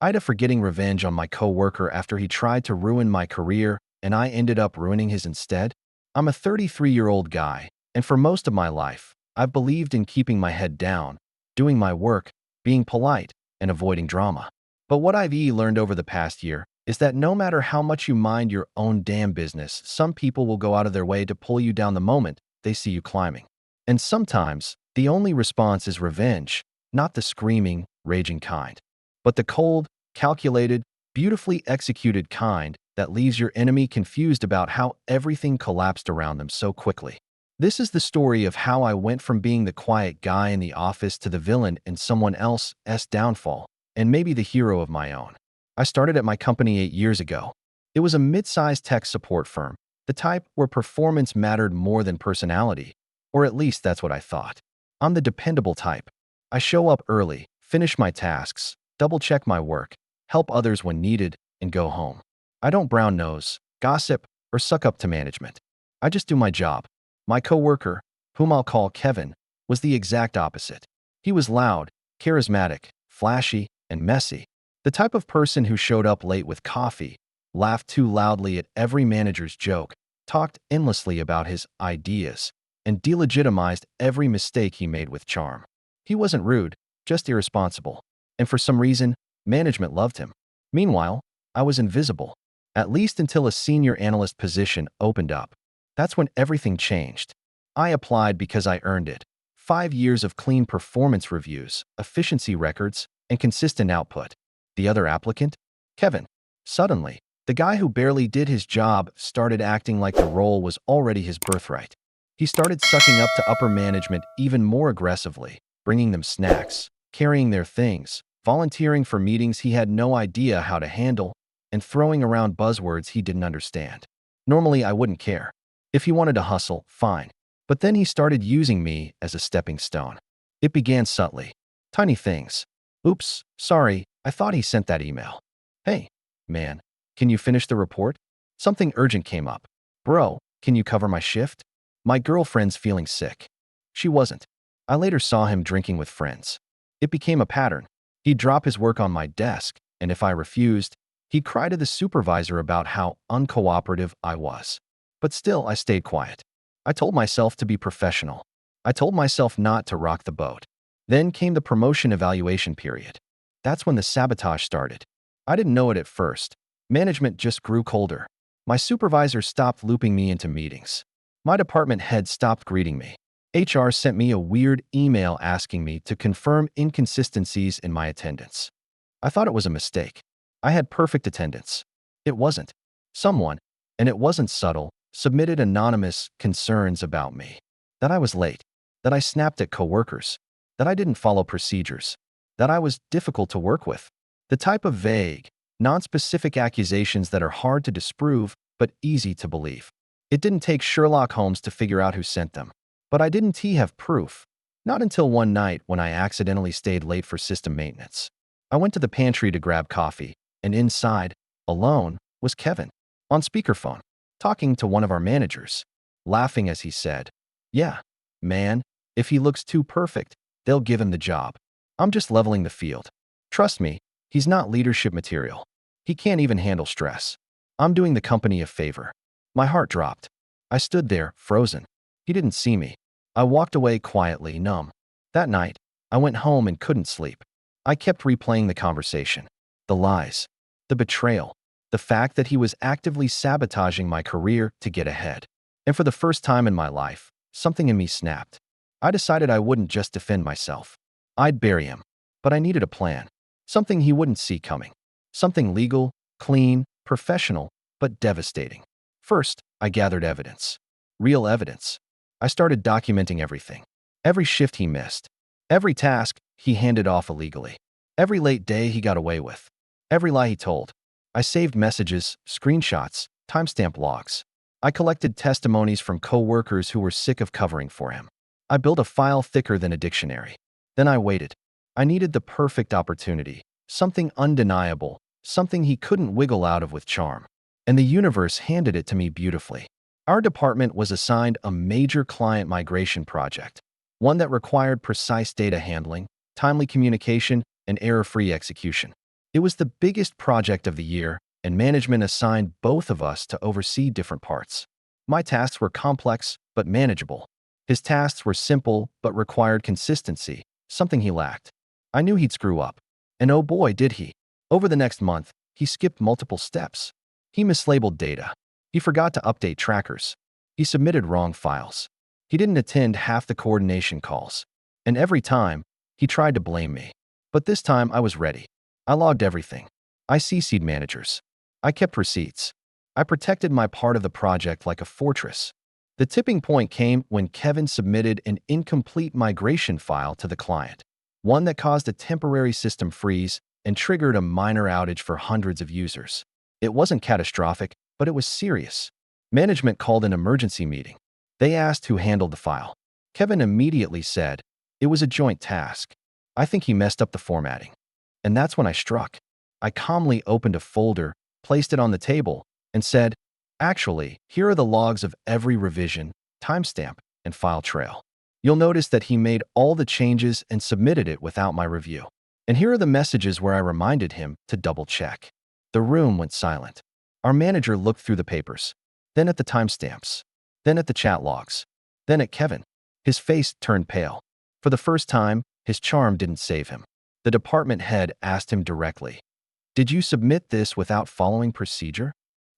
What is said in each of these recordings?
Ida for getting revenge on my coworker after he tried to ruin my career and I ended up ruining his instead? I'm a 33-year-old guy, and for most of my life, I've believed in keeping my head down, doing my work, being polite, and avoiding drama. But what I've learned over the past year is that no matter how much you mind your own damn business, some people will go out of their way to pull you down the moment they see you climbing. And sometimes, the only response is revenge, not the screaming, raging kind, but the cold, calculated, beautifully executed kind that leaves your enemy confused about how everything collapsed around them so quickly. This is the story of how I went from being the quiet guy in the office to the villain in someone else's downfall, and maybe the hero of my own. I started at my company 8 years ago. It was a mid-sized tech support firm, the type where performance mattered more than personality, or at least that's what I thought. I'm the dependable type. I show up early, finish my tasks, double-check my work, help others when needed, and go home. I don't brown nose, gossip, or suck up to management. I just do my job. My coworker, whom I'll call Kevin, was the exact opposite. He was loud, charismatic, flashy, and messy. The type of person who showed up late with coffee, laughed too loudly at every manager's joke, talked endlessly about his ideas, and delegitimized every mistake he made with charm. He wasn't rude, just irresponsible. And for some reason, management loved him. Meanwhile, I was invisible, at least until a senior analyst position opened up. That's when everything changed. I applied because I earned it. 5 years of clean performance reviews, efficiency records, and consistent output. The other applicant? Kevin. Suddenly, the guy who barely did his job started acting like the role was already his birthright. He started sucking up to upper management even more aggressively, bringing them snacks, carrying their things, volunteering for meetings he had no idea how to handle, and throwing around buzzwords he didn't understand. Normally, I wouldn't care. If he wanted to hustle, fine. But then he started using me as a stepping stone. It began subtly. Tiny things. Oops, sorry, I thought he sent that email. Hey, man, can you finish the report? Something urgent came up. Bro, can you cover my shift? My girlfriend's feeling sick. She wasn't. I later saw him drinking with friends. It became a pattern. He'd drop his work on my desk, and if I refused, he'd cry to the supervisor about how uncooperative I was. But still, I stayed quiet. I told myself to be professional. I told myself not to rock the boat. Then came the promotion evaluation period. That's when the sabotage started. I didn't know it at first. Management just grew colder. My supervisor stopped looping me into meetings. My department head stopped greeting me. HR sent me a weird email asking me to confirm inconsistencies in my attendance. I thought it was a mistake. I had perfect attendance. It wasn't. Someone, and it wasn't subtle, submitted anonymous concerns about me. That I was late. That I snapped at coworkers. That I didn't follow procedures. That I was difficult to work with. The type of vague, non-specific accusations that are hard to disprove but easy to believe. It didn't take Sherlock Holmes to figure out who sent them. But I didn't have proof. Not until one night when I accidentally stayed late for system maintenance. I went to the pantry to grab coffee, and inside, alone, was Kevin, on speakerphone, talking to one of our managers, laughing as he said, "Yeah, man, if he looks too perfect, they'll give him the job. I'm just leveling the field. Trust me, he's not leadership material. He can't even handle stress. I'm doing the company a favor." My heart dropped. I stood there, frozen. He didn't see me. I walked away quietly, numb. That night, I went home and couldn't sleep. I kept replaying the conversation, the lies, the betrayal, the fact that he was actively sabotaging my career to get ahead. And for the first time in my life, something in me snapped. I decided I wouldn't just defend myself. I'd bury him. But I needed a plan. Something he wouldn't see coming. Something legal, clean, professional, but devastating. First, I gathered evidence. Real evidence. I started documenting everything. Every shift he missed. Every task he handed off illegally. Every late day he got away with. Every lie he told. I saved messages, screenshots, timestamp logs. I collected testimonies from coworkers who were sick of covering for him. I built a file thicker than a dictionary. Then I waited. I needed the perfect opportunity, something undeniable, something he couldn't wiggle out of with charm. And the universe handed it to me beautifully. Our department was assigned a major client migration project, one that required precise data handling, timely communication, and error-free execution. It was the biggest project of the year, and management assigned both of us to oversee different parts. My tasks were complex but manageable. His tasks were simple but required consistency, something he lacked. I knew he'd screw up. And oh boy, did he. Over the next month, he skipped multiple steps. He mislabeled data. He forgot to update trackers. He submitted wrong files. He didn't attend half the coordination calls. And every time, he tried to blame me. But this time, I was ready. I logged everything. I CC'd managers. I kept receipts. I protected my part of the project like a fortress. The tipping point came when Kevin submitted an incomplete migration file to the client, one that caused a temporary system freeze and triggered a minor outage for hundreds of users. It wasn't catastrophic, but it was serious. Management called an emergency meeting. They asked who handled the file. Kevin immediately said, "It was a joint task. I think he messed up the formatting." And that's when I struck. I calmly opened a folder, placed it on the table, and said, "Actually, here are the logs of every revision, timestamp, and file trail. You'll notice that he made all the changes and submitted it without my review. And here are the messages where I reminded him to double-check." The room went silent. Our manager looked through the papers, then at the timestamps, then at the chat logs, then at Kevin. His face turned pale. For the first time, his charm didn't save him. The department head asked him directly, "Did you submit this without following procedure?"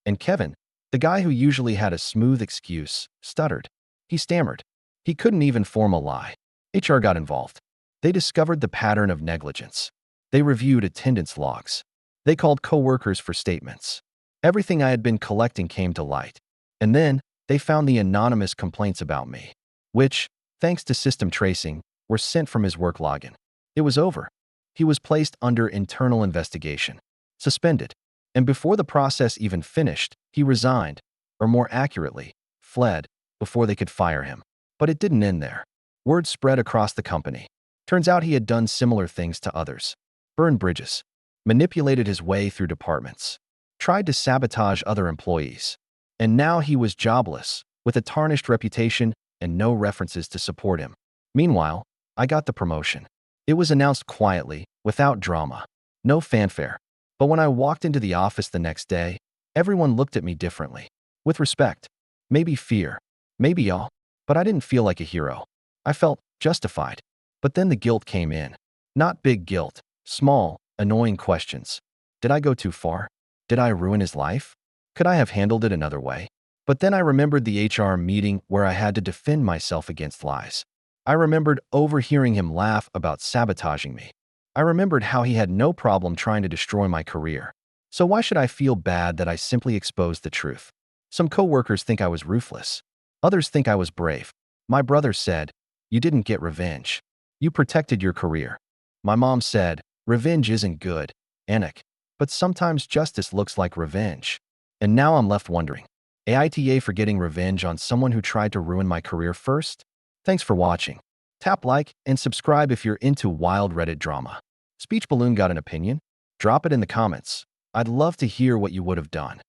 And Kevin, the guy who usually had a smooth excuse, stuttered. He stammered. He couldn't even form a lie. HR got involved. They discovered the pattern of negligence. They reviewed attendance logs. They called coworkers for statements. Everything I had been collecting came to light. And then they found the anonymous complaints about me, which, thanks to system tracing, were sent from his work login. It was over. He was placed under internal investigation, suspended. And before the process even finished, he resigned, or more accurately, fled, before they could fire him. But it didn't end there. Word spread across the company. Turns out he had done similar things to others. Burned bridges. Manipulated his way through departments. Tried to sabotage other employees. And now he was jobless, with a tarnished reputation and no references to support him. Meanwhile, I got the promotion. It was announced quietly, without drama. No fanfare. But when I walked into the office the next day, everyone looked at me differently. With respect. Maybe fear. Maybe awe. But I didn't feel like a hero. I felt justified. But then the guilt came in. Not big guilt. Small, annoying questions. Did I go too far? Did I ruin his life? Could I have handled it another way? But then I remembered the HR meeting where I had to defend myself against lies. I remembered overhearing him laugh about sabotaging me. I remembered how he had no problem trying to destroy my career. So why should I feel bad that I simply exposed the truth? Some coworkers think I was ruthless. Others think I was brave. My brother said, "You didn't get revenge. You protected your career." My mom said, "Revenge isn't good, Anik. But sometimes justice looks like revenge." And now I'm left wondering, Aita for getting revenge on someone who tried to ruin my career first? Thanks for watching. Tap like and subscribe if you're into wild Reddit drama. Speech Balloon got an opinion? Drop it in the comments. I'd love to hear what you would have done.